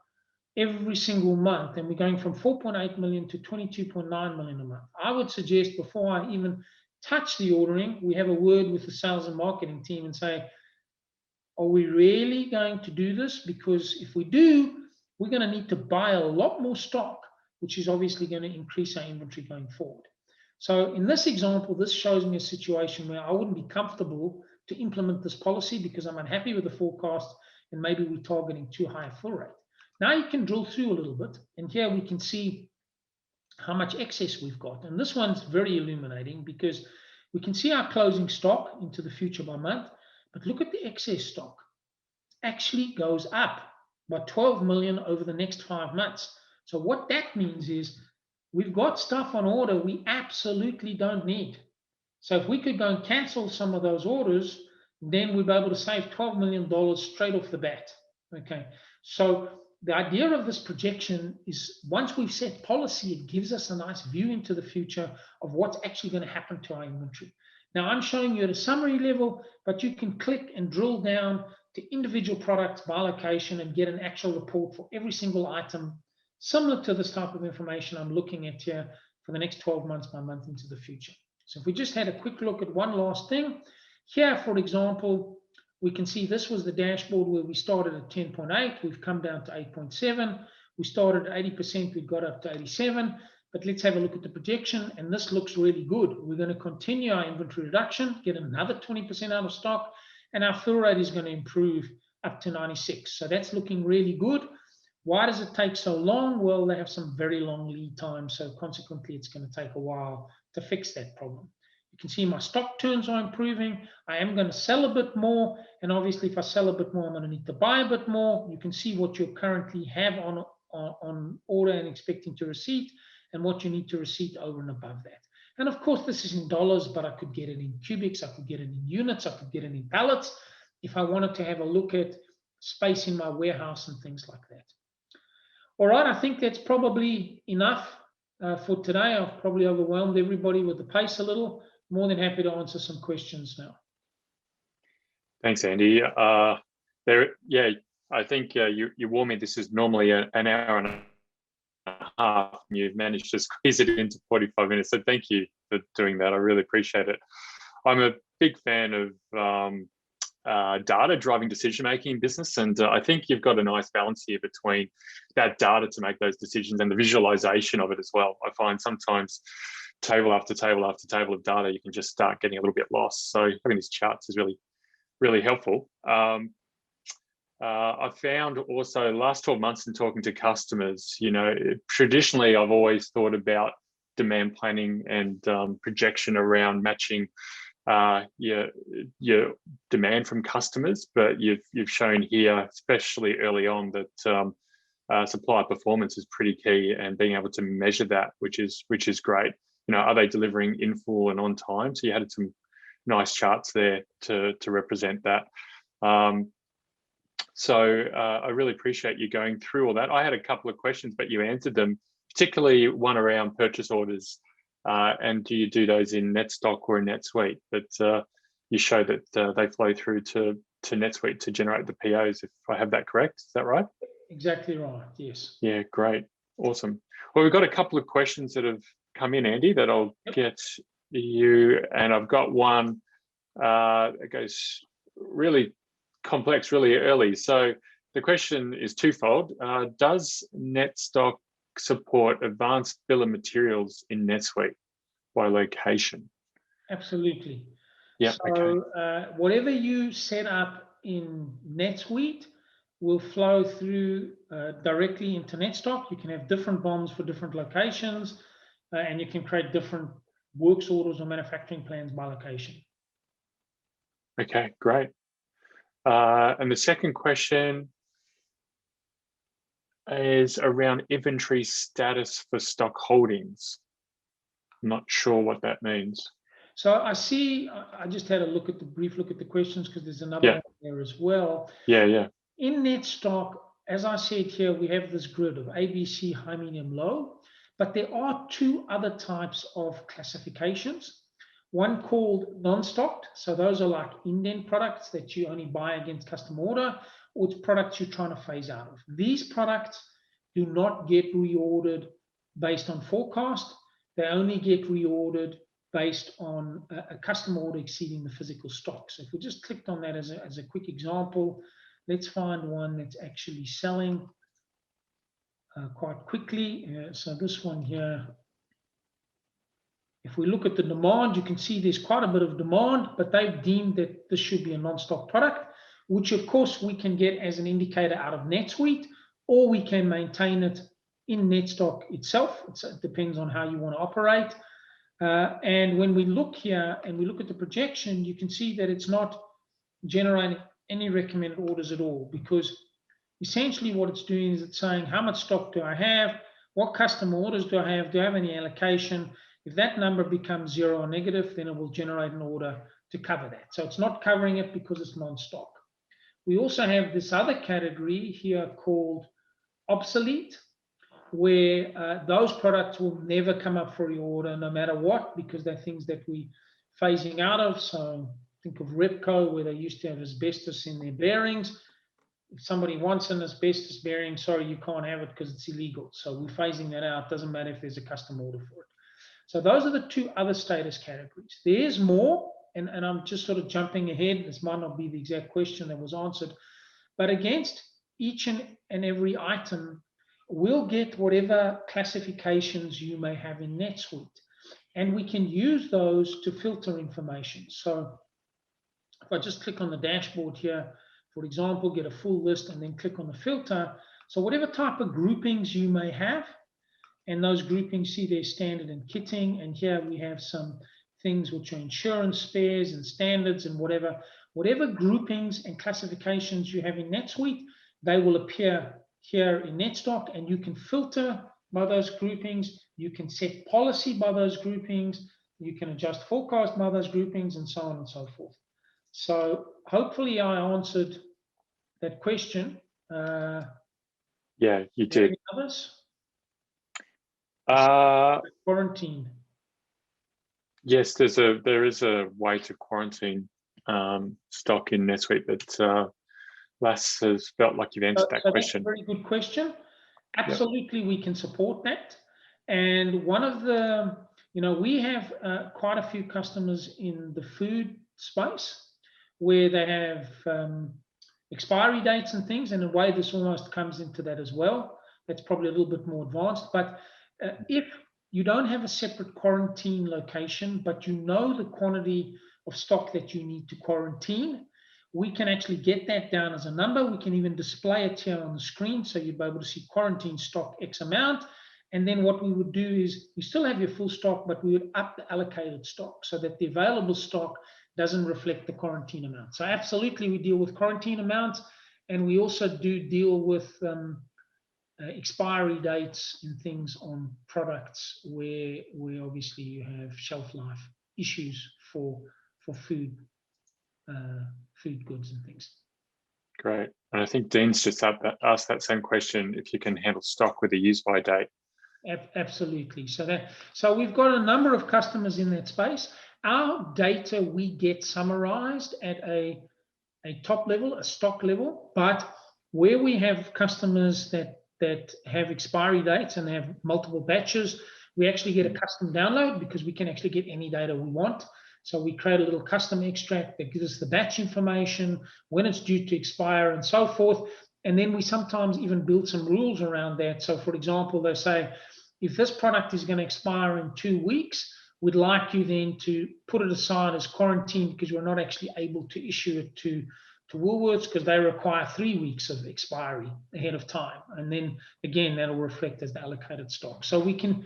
every single month, and we're going from 4.8 million to 22.9 million a month. I would suggest, before I even touch the ordering, we have a word with the sales and marketing team and say, are we really going to do this? Because if we do, we're going to need to buy a lot more stock, which is obviously going to increase our inventory going forward. So in this example, this shows me a situation where I wouldn't be comfortable to implement this policy because I'm unhappy with the forecast, and maybe we're targeting too high a fill rate. Now you can drill through a little bit, and here we can see how much excess we've got. And this one's very illuminating because we can see our closing stock into the future by month, but look at the excess stock. It actually goes up by 12 million over the next 5 months. So what that means is we've got stuff on order we absolutely don't need. So if we could go and cancel some of those orders, then we'd be able to save $12 million straight off the bat. Okay, so the idea of this projection is once we've set policy, it gives us a nice view into the future of what's actually going to happen to our inventory. Now, I'm showing you at a summary level, but you can click and drill down to individual products by location and get an actual report for every single item, similar to this type of information I'm looking at here for the next 12 months by month into the future. So if we just had a quick look at one last thing, here, for example, we can see this was the dashboard where we started at 10.8. We've come down to 8.7. We started at 80%. We got up to 87. But let's have a look at the projection. And this looks really good. We're going to continue our inventory reduction, get another 20% out of stock, and our fill rate is going to improve up to 96. So that's looking really good. Why does it take so long? Well, they have some very long lead time. So consequently, it's going to take a while to fix that problem. You can see my stock turns are improving. I am going to sell a bit more. And obviously, if I sell a bit more, I'm going to need to buy a bit more. You can see what you currently have on order and expecting to receipt, and what you need to receipt over and above that. And of course, this is in dollars, but I could get it in cubics. I could get it in units. I could get it in pallets if I wanted to have a look at space in my warehouse and things like that. All right, I think that's probably enough for today. I've probably overwhelmed everybody with the pace a little. More than happy to answer some questions now. Thanks, Andy. I think you warned me this is normally an hour and a half, and you've managed to squeeze it into 45 minutes. So thank you for doing that. I really appreciate it. I'm big fan of data driving decision making in business, and I think you've got a nice balance here between that data to make those decisions and the visualization of it as well. I find sometimes table after table after table of data, you can just start getting a little bit lost. So having these charts is really helpful. I found also last 12 months in talking to customers, you know, traditionally I've always thought about demand planning and projection around matching your demand from customers, but you've shown here, especially early on, that supplier performance is pretty key, and being able to measure that, which is great. You know, are they delivering in full and on time? So you had some nice charts there to represent that. So I really appreciate you going through all that. I had a couple of questions, but you answered them, particularly one around purchase orders. And do you do those in NetStock or in NetSuite? But you show that they flow through to NetSuite to generate the POs, if I have that correct. Is that right? Exactly right, yes. Yeah, great. Awesome. Well, we've got a couple of questions that have come in, Andy, that I'll get you. And I've got one that goes really complex, really early. So the question is twofold. Does NetStock support advanced bill of materials in NetSuite by location? Absolutely. Yeah. So okay. Whatever you set up in NetSuite will flow through directly into NetStock. You can have different BOMs for different locations, and you can create different works orders or manufacturing plans by location. Okay, great. And the second question is around inventory status for stock holdings. I'm not sure what that means. So I see, I just had a brief look at the questions, because there's another one there as well. Yeah. In NetStock, as I said here, we have this grid of ABC, high, medium, low, but there are two other types of classifications. One called non-stocked. So those are like indent products that you only buy against custom order, or it's products you're trying to phase out of. These products do not get reordered based on forecast. They only get reordered based on a custom order exceeding the physical stock. So if we just clicked on that as a quick example, let's find one that's actually selling quite quickly. So this one here, if we look at the demand, you can see there's quite a bit of demand, but they've deemed that this should be a non-stock product, which of course we can get as an indicator out of NetSuite, or we can maintain it in NetStock itself. It depends on how you want to operate. And when we look here and we look at the projection, you can see that it's not generating any recommended orders at all, because essentially what it's doing is it's saying, how much stock do I have? What custom orders do I have? Do I have any allocation? If that number becomes 0 or negative, then it will generate an order to cover that. So it's not covering it because it's non-stock. We also have this other category here called obsolete, where those products will never come up for reorder no matter what, because they're things that we're phasing out of. So think of Repco, where they used to have asbestos in their bearings. If somebody wants an asbestos bearing, sorry, you can't have it because it's illegal. So we're phasing that out. Doesn't matter if there's a custom order for it. So those are the two other status categories. There's more, and I'm just sort of jumping ahead. This might not be the exact question that was answered, but against each and every item, we'll get whatever classifications you may have in NetSuite, and we can use those to filter information. So if I just click on the dashboard here, for example, get a full list and then click on the filter. So whatever type of groupings you may have, and those groupings, see their standard and kitting, and here we have some things which are insurance spares and standards and whatever groupings and classifications you have in NetSuite, they will appear here in NetStock, and you can filter by those groupings. You can set policy by those groupings. You can adjust forecast by those groupings, and so on and so forth. So hopefully I answered that question. Yeah, you did. Any others? Quarantine. Yes, there is a way to quarantine stock in NetSuite, but Lass has felt like you've answered that question. That's a very good question. Absolutely, we can support that. And one of the, we have quite a few customers in the food space, where they have expiry dates and things. And in a way, this almost comes into that as well. That's probably a little bit more advanced. But if you don't have a separate quarantine location, but you know the quantity of stock that you need to quarantine, we can actually get that down as a number. We can even display it here on the screen, so you'll be able to see quarantine stock X amount. And then what we would do is you still have your full stock, but we would up the allocated stock so that the available stock doesn't reflect the quarantine amount. So absolutely, we deal with quarantine amounts, and we also do deal with expiry dates and things on products where obviously you have shelf life issues for food goods and things. Great. And I think Dean's just asked that same question, if you can handle stock with a use by date. Absolutely. So we've got a number of customers in that space. Our data we get summarized at a top level, a stock level, but where we have customers that have expiry dates and they have multiple batches, we actually get a custom download, because we can actually get any data we want. So we create a little custom extract that gives us the batch information, when it's due to expire, and so forth. And then we sometimes even build some rules around that. So for example, they say, if this product is going to expire in 2 weeks, we'd like you then to put it aside as quarantine, because we're not actually able to issue it to Woolworths, because they require 3 weeks of expiry ahead of time. And then again, that'll reflect as the allocated stock. So we can,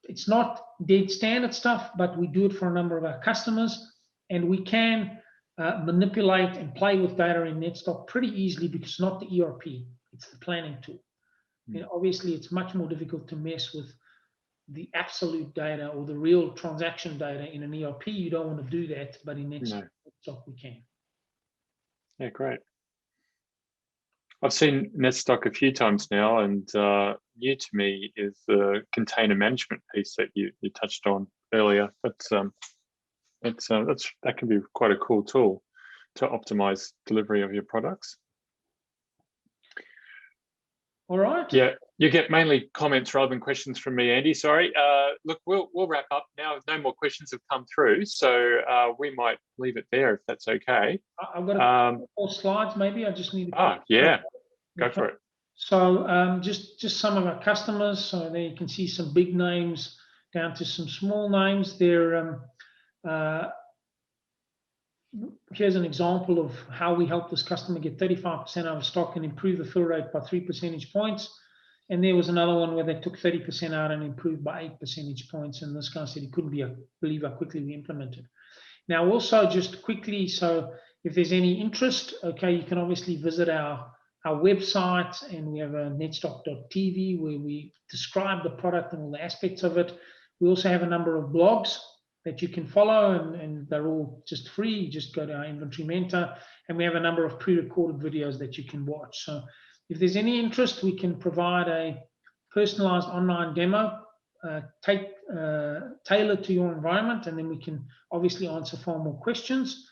it's not dead standard stuff, but we do it for a number of our customers, and we can manipulate and play with data in NetStock pretty easily, because it's not the ERP, it's the planning tool. And obviously, it's much more difficult to mess with the absolute data or the real transaction data in an ERP. You don't want to do that, but in NetStock we can. Yeah, great. I've seen NetStock a few times now, and new to me is the container management piece that you touched on earlier. That can be quite a cool tool to optimize delivery of your products. All right. Yeah, you get mainly comments rather than questions from me, Andy. Sorry. Look, we'll wrap up now. No more questions have come through, so we might leave it there if that's okay. I've got a couple more slides. Maybe I just need to. Yeah, go for it. So just some of our customers. So there you can see some big names down to some small names. There. Here's an example of how we help this customer get 35% out of stock and improve the fill rate by 3 percentage points. And there was another one where they took 30% out and improved by 8 percentage points. And this guy said he couldn't believe how quickly we implemented. Now, also just quickly, so if there's any interest, okay, you can obviously visit our website, and we have a netstock.tv where we describe the product and all the aspects of it. We also have a number of blogs that you can follow, and they're all just free. You just go to our inventory mentor, and we have a number of pre-recorded videos that you can watch. So if there's any interest, we can provide a personalized online demo, tailored to your environment, and then we can obviously answer far more questions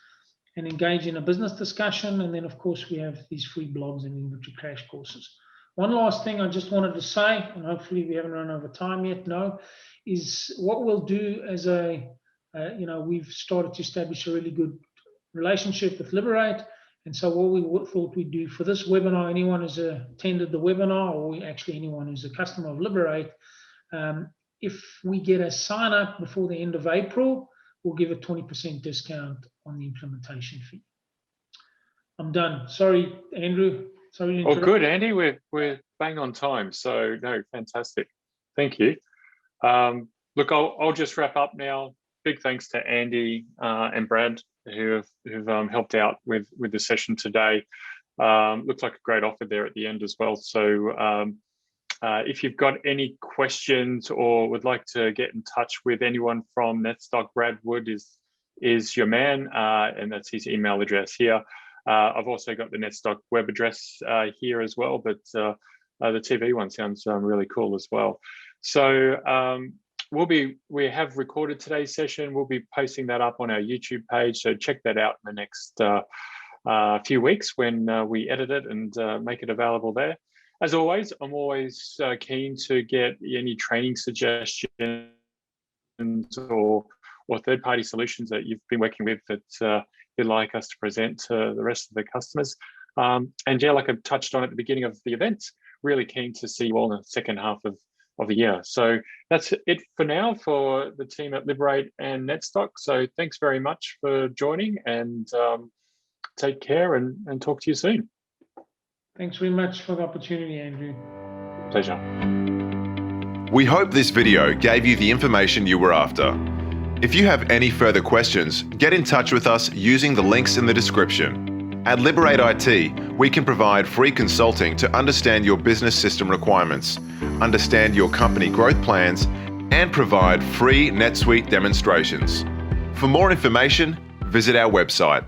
and engage in a business discussion. And then of course we have these free blogs and inventory crash courses. One last thing I just wanted to say, and hopefully we haven't run over time yet, is what we'll do as we've started to establish a really good relationship with Liberate. And so what we thought we'd do for this webinar, anyone who's attended the webinar, or actually anyone who's a customer of Liberate, if we get a sign up before the end of April, we'll give a 20% discount on the implementation fee. I'm done. Sorry, Andrew. Sorry. Oh, good, Andy. We're bang on time. So no, fantastic. Thank you. Look, I'll just wrap up now. Big thanks to Andy and Brad who've helped out with the session today. Looks like a great offer there at the end as well. So if you've got any questions or would like to get in touch with anyone from NetStock, Brad Wood is your man, and that's his email address here. I've also got the NetStock web address here as well, but the TV one sounds really cool as well. So we have recorded today's session. We'll be posting that up on our YouTube page, so check that out in the next few weeks when we edit it and make it available there. As always, I'm always keen to get any training suggestions or third-party solutions that you've been working with that you'd like us to present to the rest of the customers. And yeah, like I touched on at the beginning of the event, really keen to see you all in the second half of the year. So that's it for now for the team at Liberate and Netstock. So thanks very much for joining, and take care and talk to you soon. Thanks very much for the opportunity, Andrew. Pleasure. We hope this video gave you the information you were after. If you have any further questions, get in touch with us using the links in the description. At Liberate IT, we can provide free consulting to understand your business system requirements, understand your company growth plans, and provide free NetSuite demonstrations. For more information, visit our website.